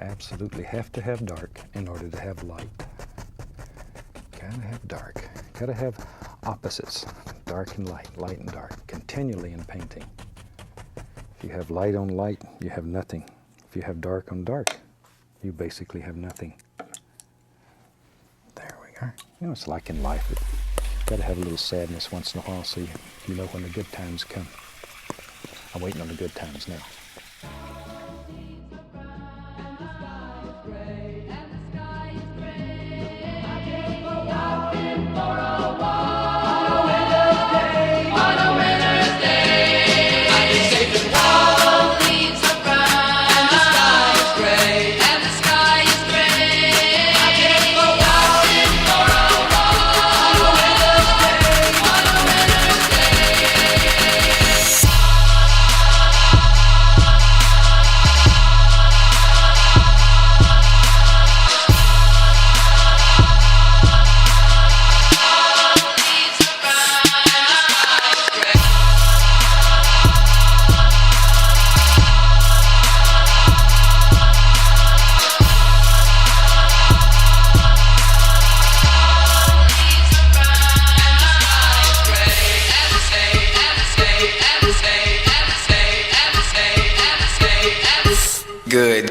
absolutely have to have dark in order to have light. Gotta have dark. Gotta have opposites, dark and light, light and dark, continually in painting. If you have light on light, you have nothing. If you have dark on dark, you basically have nothing. There we are. You know, it's like in life. You gotta have a little sadness once in a while so you know when the good times come. I'm waiting on the good times now. Good.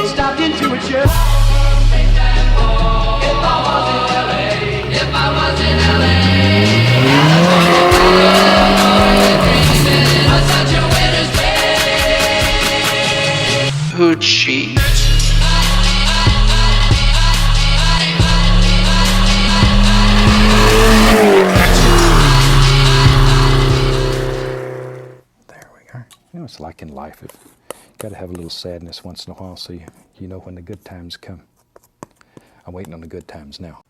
Stopped into a church. HUCCI. There we are. You know, it's like in life. You gotta have a little sadness once in a while so you know when the good times come. I'm waiting on the good times now.